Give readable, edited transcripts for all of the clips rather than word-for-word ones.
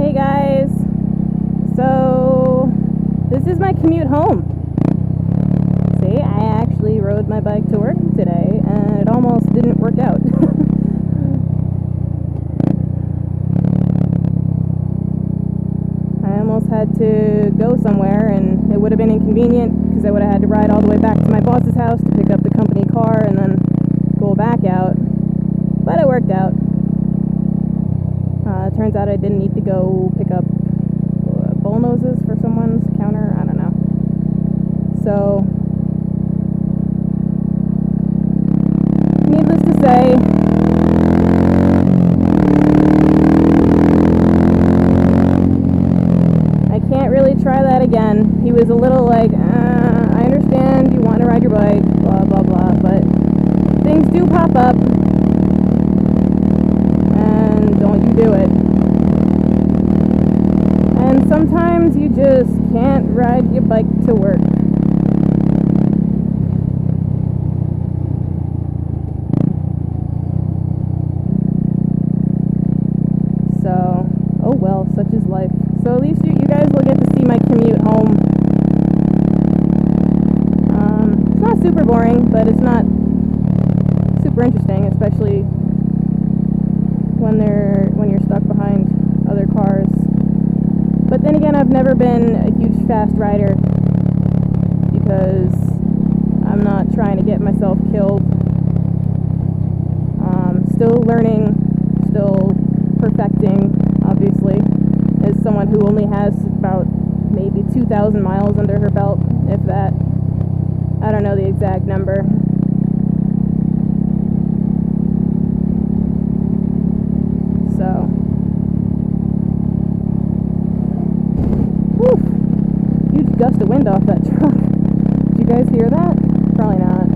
Hey guys, so this is my commute home. See, I actually rode my bike to work today and it almost didn't work out. I almost had to go somewhere and it would have been inconvenient because I would have had to ride all the way back to my boss's house to pick up the company car and then go back out, but it worked out. Turns out I didn't need to go pick up bull noses for someone's counter. I don't know. So, needless to say, I can't really try that again. He was a little like, I understand you want to ride your bike, blah, blah, blah, but things do pop up, and don't you do it. And sometimes you just can't ride your bike to work. So, oh well, such is life. So at least you guys will get to see my commute home. It's not super boring, but it's not super interesting, especially when you're stuck behind other cars. But then again, I've never been a huge fast rider because I'm not trying to get myself killed. Still learning, still perfecting, obviously, as someone who only has about maybe 2,000 miles under her belt, if that. I don't know the exact number. So, whew, huge gust of wind off that truck. Did you guys hear that? Probably not.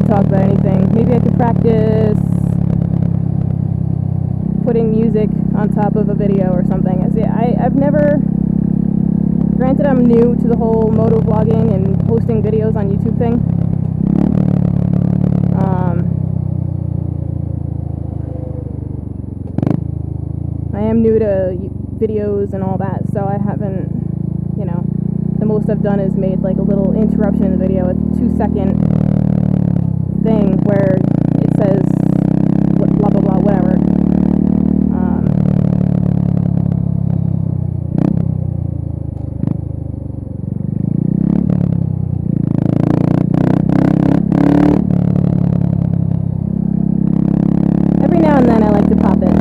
Talk about anything. Maybe I could practice putting music on top of a video or something. I've never, granted I'm new to the whole moto vlogging and posting videos on YouTube thing. I am new to videos and all that, so I haven't, the most I've done is made like a little interruption in the video, a 2-second thing where it says blah blah blah whatever. Every now and then I like to pop it.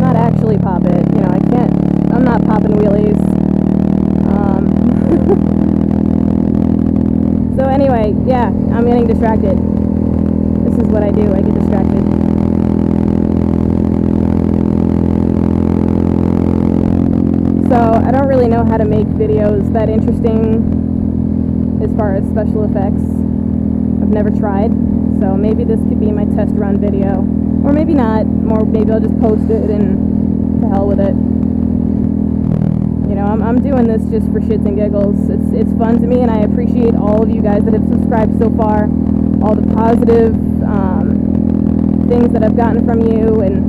Not actually pop it, I'm not popping wheelies. So anyway, yeah, I'm getting distracted. This is what I do, I get distracted. So I don't really know how to make videos that interesting as far as special effects. I've never tried, so maybe this could be my test run video. Or maybe not, or maybe I'll just post it and to hell with it. I'm doing this just for shits and giggles. It's fun to me, and I appreciate all of you guys that have subscribed so far, all the positive things that I've gotten from you, and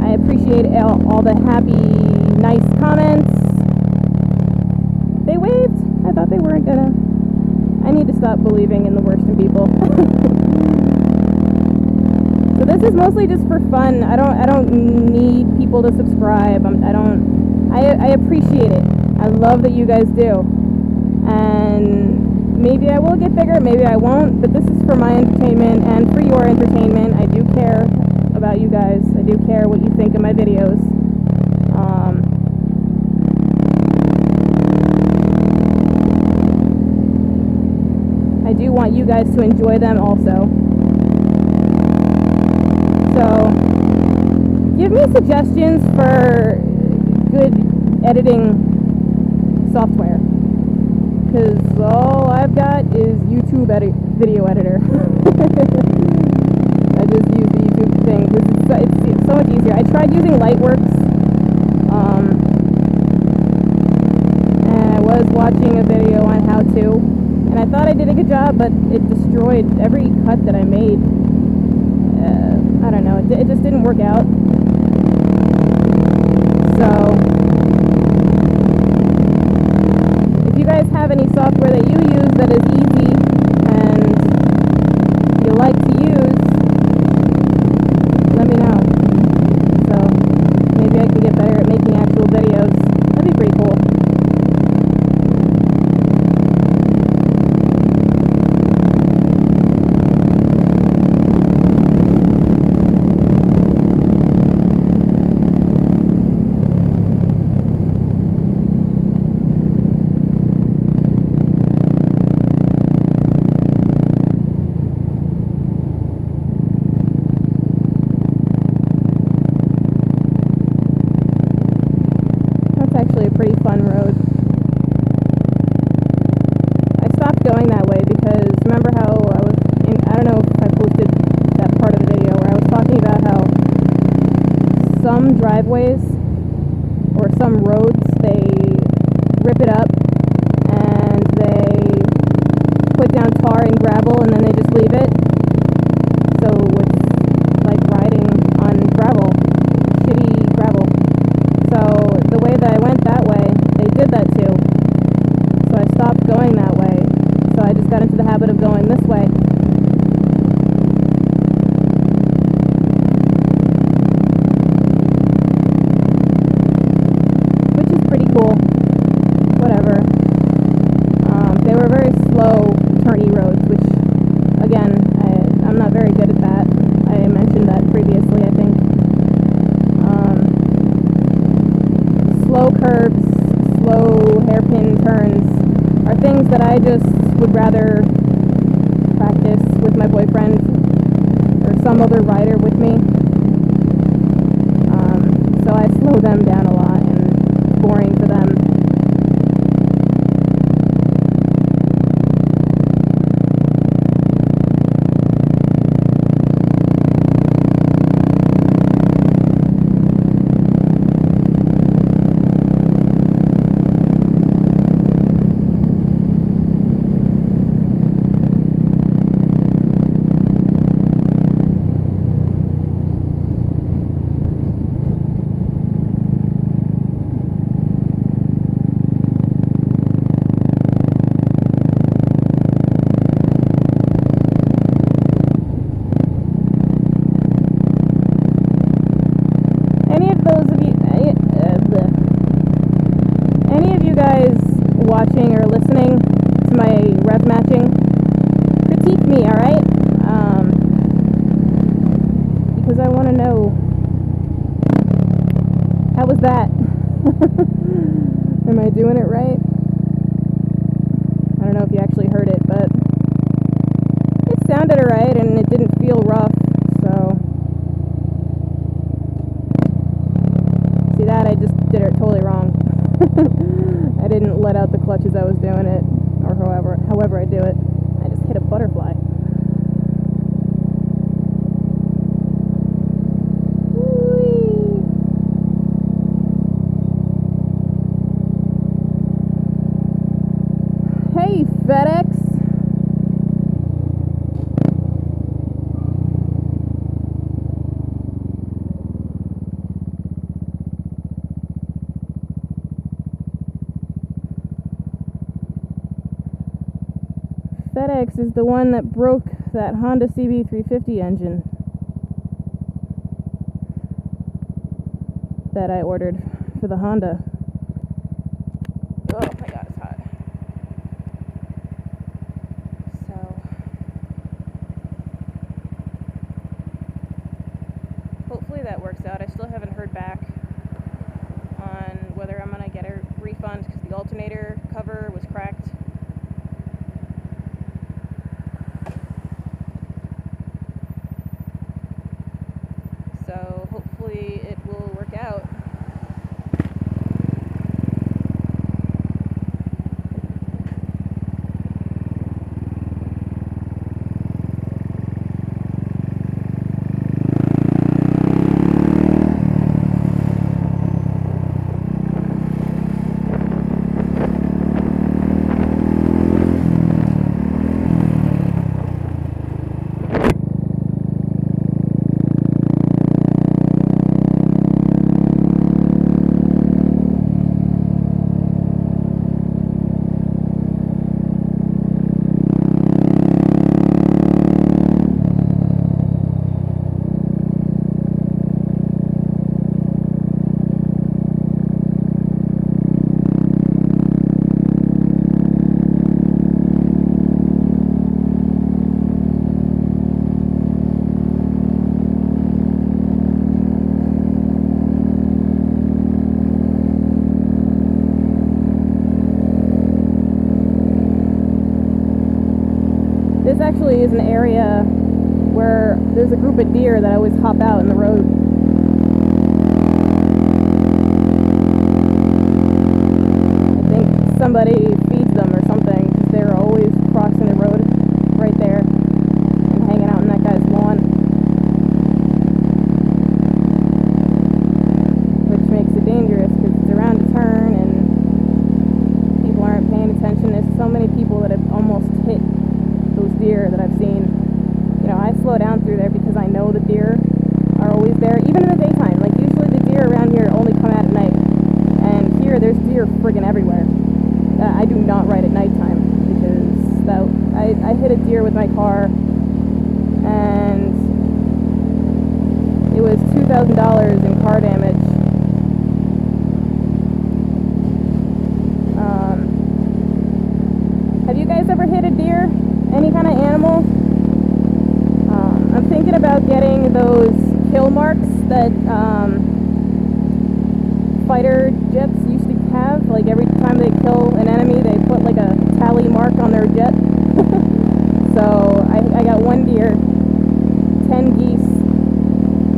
I appreciate all the happy, nice comments. They waved. I thought they weren't gonna. I need to stop believing in the worst in people. So this is mostly just for fun. I don't need people to subscribe. I appreciate it. I love that you guys do. And maybe I will get bigger, maybe I won't, but this is for my entertainment and for your entertainment. I do care about you guys. I do care what you think of my videos. I do want you guys to enjoy them also. So, give me suggestions for good editing software. Because all I've got is YouTube video editor. I just use the YouTube thing because it's so much easier. I tried using Lightworks, and I was watching a video on how to, and I thought I did a good job, but it destroyed every cut that I made. I don't know, it just didn't work out. So, if you guys have any software that you use that is easy and you like to use, let me know. So, maybe I can get better at making actual videos. That'd be pretty cool. Actually a pretty fun road. I stopped going that way because remember how I was I don't know if I posted that part of the video where I was talking about how some driveways or some roads, they rip it up and they put down tar and gravel and then they just leave it. So it's like riding on gravel, shitty gravel. So the way that I went that way, they did that too. So I stopped going that way. So I just got into the habit of going this way. Which is pretty cool. Whatever. They were very slow, turny roads, which, again, I'm not very good at that. I mentioned that previously, I think. Slow curves, slow hairpin turns are things that I just would rather practice with my boyfriend or some other rider with me. So I slow them down a lot and it's boring for them. Any of you guys watching or listening to my rev matching, critique me, alright? Because I want to know, how was that? Am I doing it right? I don't know if you actually heard it, but it sounded alright and it didn't feel rough, so... See that? I just did it totally wrong. I didn't let out the clutch as I was doing it, or however I do it. I just hit a butterfly. Whee! Hey, FedEx! FedEx is the one that broke that Honda CB350 engine that I ordered for the Honda. Oh my god, it's hot. So, hopefully that works out. I still haven't heard back on whether I'm going to get a refund because the alternator cover was cracked. So hopefully it will work out. actually is an area where there's a group of deer that always hop out in the road. I think somebody feeds them or something, because they're always crossing the road right there and hanging out in that guy's lawn, which makes it dangerous because it's around a turn and people aren't paying attention. There's so many people that have almost hit those deer that I've seen. You know, I slow down through there because I know the deer are always there, even in the daytime. Like, usually the deer around here only come out at night, and here there's deer friggin' everywhere. I do not ride at nighttime because I hit a deer with my car, and it was $2,000 in car damage. Have you guys ever hit a deer? Any kind of animal? I'm thinking about getting those kill marks that fighter jets used to have. Like, every time they kill an enemy, they put like a tally mark on their jet. So I got 1 deer, 10 geese,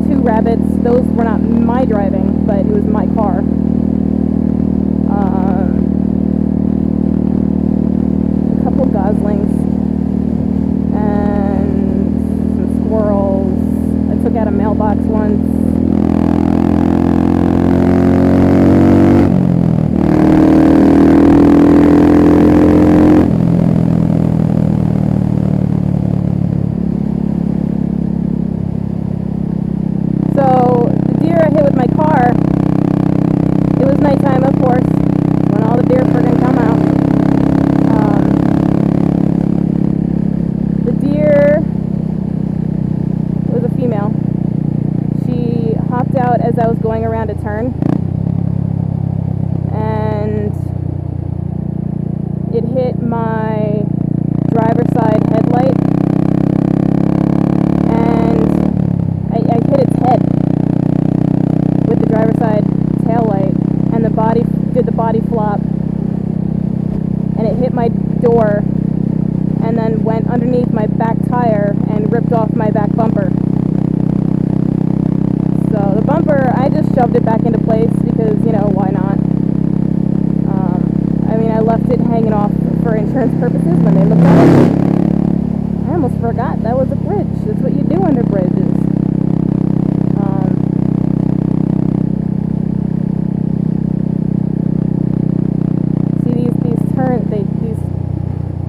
2 rabbits. Those were not my driving, but it was my car. A couple goslings and some squirrels. I took out a mailbox once. As I was going around a turn, and it hit my driver's side headlight, and I hit its head with the driver's side tail light, and the body did the body flop, and it hit my door and then went underneath my back tire and ripped off my back bumper. So the bumper, I just shoved it back into place because, you know, why not? I mean, I left it hanging off for insurance purposes when they looked at it. I almost forgot that was a bridge. That's what you do under bridges. See, these turns,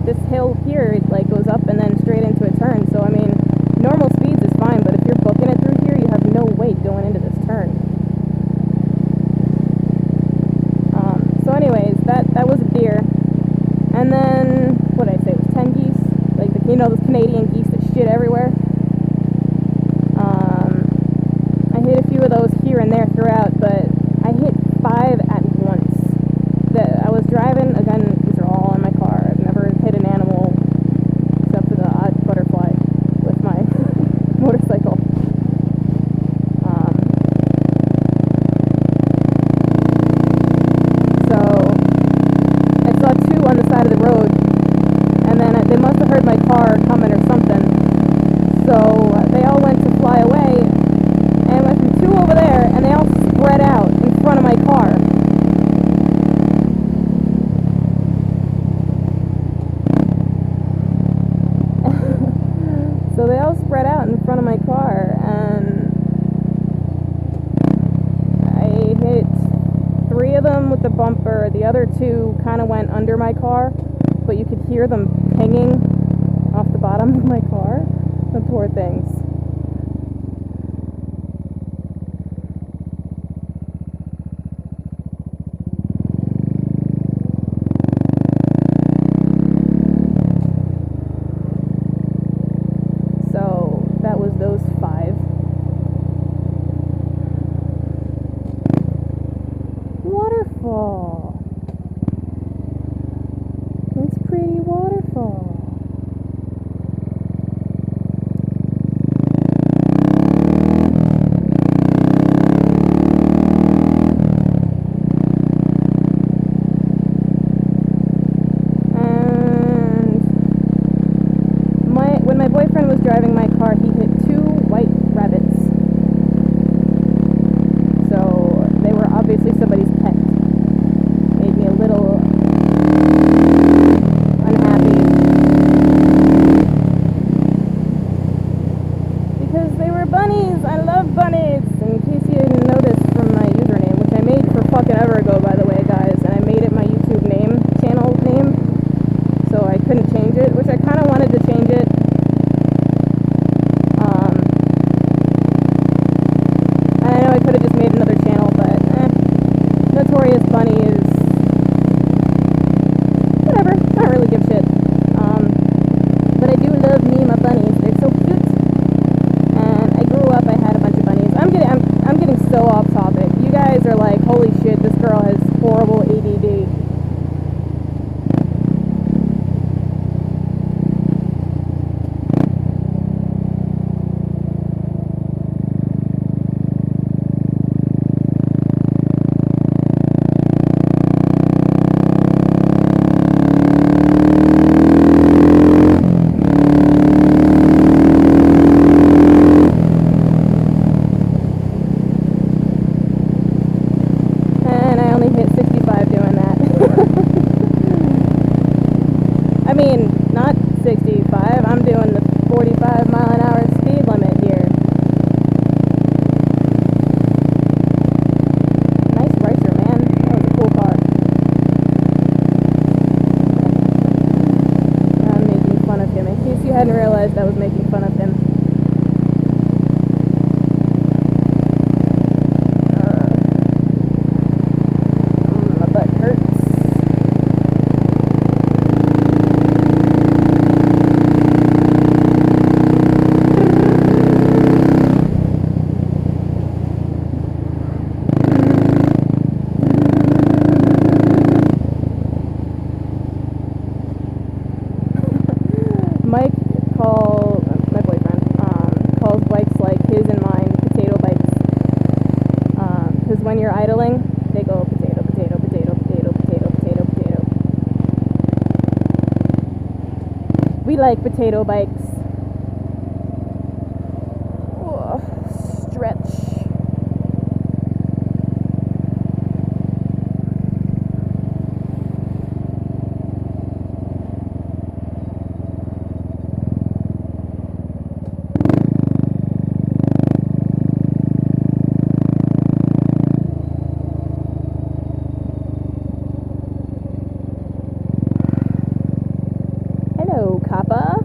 this hill here, it like goes up and then straight into a turn. So, I mean, normal speeds is fine, but if you're booking it through here, you have no weight going into this turn. So anyways, that was a deer. And then, what did I say, it was 10 geese? Like, you know, those Canadian geese that shit everywhere? I hit a few of those here and there throughout, but I hit 5 at once. I was driving, again, these are all in my car. I've never hit an animal except for the odd butterfly with my motorcycle. So I saw 2 on the side of the road, and then they must have heard my car coming or something. So they all went to fly away, and went from 2 over there, and they all spread out in front of my car. So they all spread out in front of my car, and I hit 3 of them with the bumper. The other 2 kind of went under my car, but you could hear them pinging off the bottom of my car. The poor things. So that was those 5. Waterfall. It's pretty waterfall. like potato bikes. Oh, stretch. Hello, Kappa.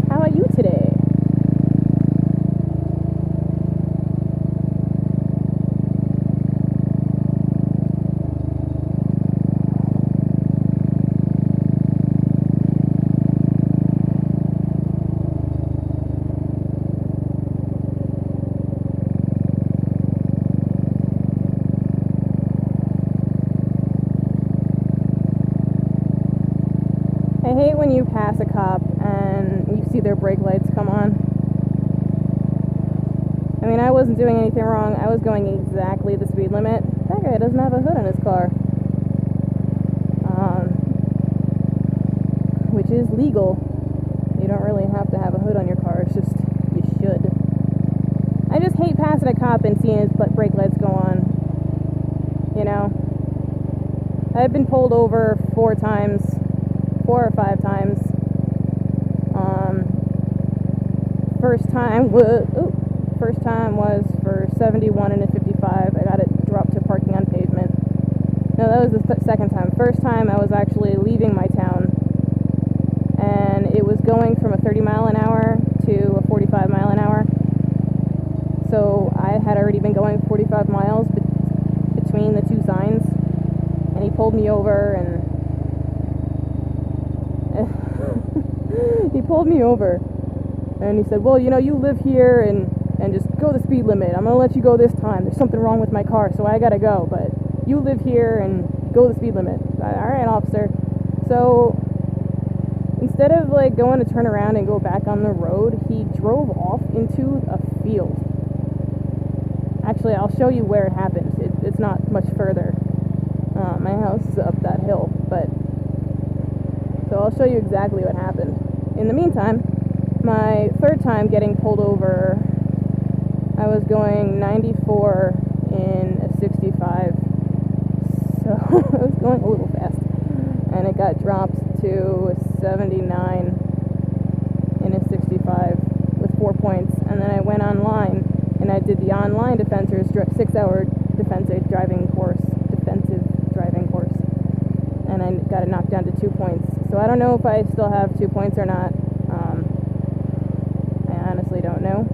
How are you today? I hate when you pass a cop and you see their brake lights come on. I mean, I wasn't doing anything wrong. I was going exactly the speed limit. That guy doesn't have a hood on his car. Which is legal. You don't really have to have a hood on your car. It's just, you should. I just hate passing a cop and seeing his brake lights go on. You know? I've been pulled over 4 or 5 times. First time was for 71 and a 55. I got it dropped to parking on pavement. No, that was the second time. First time I was actually leaving my town, and it was going from a 30 mile an hour to a 45 mile an hour. So I had already been going 45 miles between the 2 signs, and he pulled me over and he pulled me over, and he said, well, you know, you live here and just go the speed limit. I'm going to let you go this time. There's something wrong with my car, so I got to go. But you live here and go the speed limit. All right, officer. So instead of like going to turn around and go back on the road, he drove off into a field. Actually, I'll show you where it happened. It's not much further. My house is up that hill, but so I'll show you exactly what happened. In the meantime, my third time getting pulled over, I was going 94 in a 65, so I was going a little fast, and it got dropped to 79 in a 65 with 4 points, and then I went online, and I did the online defensive driving course, and I got it knocked down to 2 points. So I don't know if I still have 2 points or not. I honestly don't know.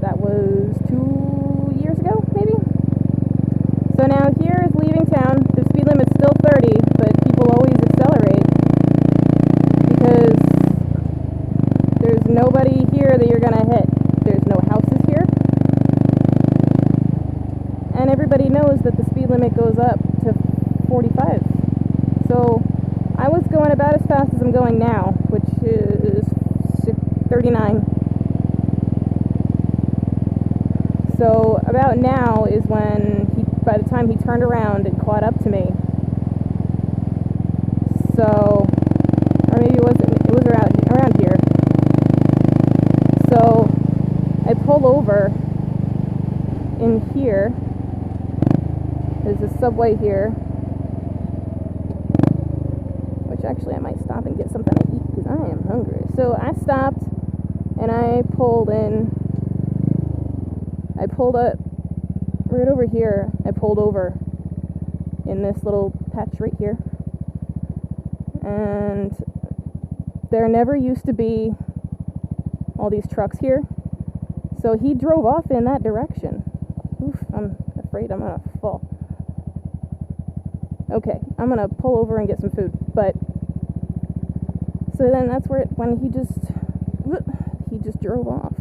That was 2 years ago, maybe? So now here is leaving town. The speed limit's still 30, but people always accelerate because there's nobody here that you're gonna hit. There's no houses here. And everybody knows that the speed limit goes up to 45. So I was going about as fast as I'm going now, which is 39. So about now is when by the time he turned around and caught up to me. So, or maybe it was around here. So I pull over in here. There's a Subway here, which actually I might stop and get something to eat because I am hungry. So I stopped and I pulled in. I pulled up right over here. I pulled over in this little patch right here. And there never used to be all these trucks here. So he drove off in that direction. Oof, I'm afraid I'm gonna fall. Okay, I'm gonna pull over and get some food. But so then that's where when he just drove off.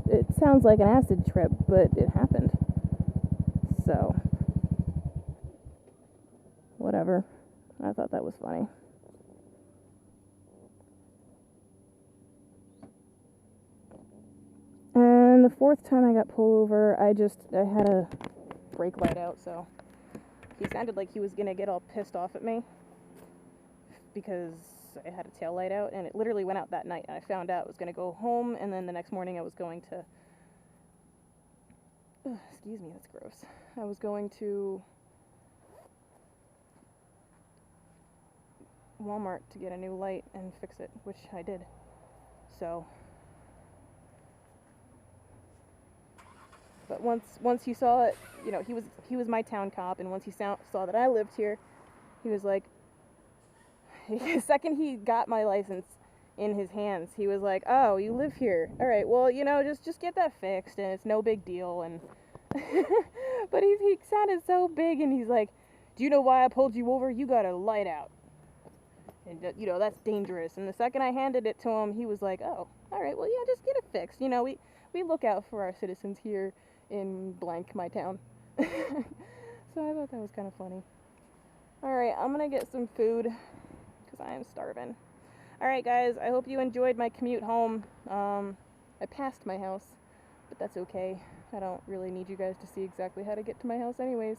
It sounds like an acid trip, but it happened. So whatever. I thought that was funny. And the 4th time I got pulled over, I had a brake light out, so He sounded like he was gonna get all pissed off at me because I had a tail light out, and it literally went out that night, and I found out I was gonna go home, and then the next morning I was going to, excuse me, that's gross. I was going to Walmart to get a new light and fix it, which I did. So, but once he saw it, you know, he was my town cop, and once he saw that I lived here, he was like, the second he got my license in his hands, he was like, "Oh, you live here. All right, well, you know, just get that fixed, and it's no big deal." And but he sounded so big, and he's like, "Do you know why I pulled you over? You got a light out, and you know that's dangerous." And the second I handed it to him, he was like, "Oh, all right, well, yeah, just get it fixed. You know, we look out for our citizens here in blank my town." So I thought that was kind of funny. All right, I'm gonna get some food because I am starving. All right, guys, I hope you enjoyed my commute home. I passed my house, but that's okay. I don't really need you guys to see exactly how to get to my house anyways.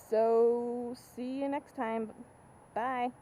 So, see you next time. Bye.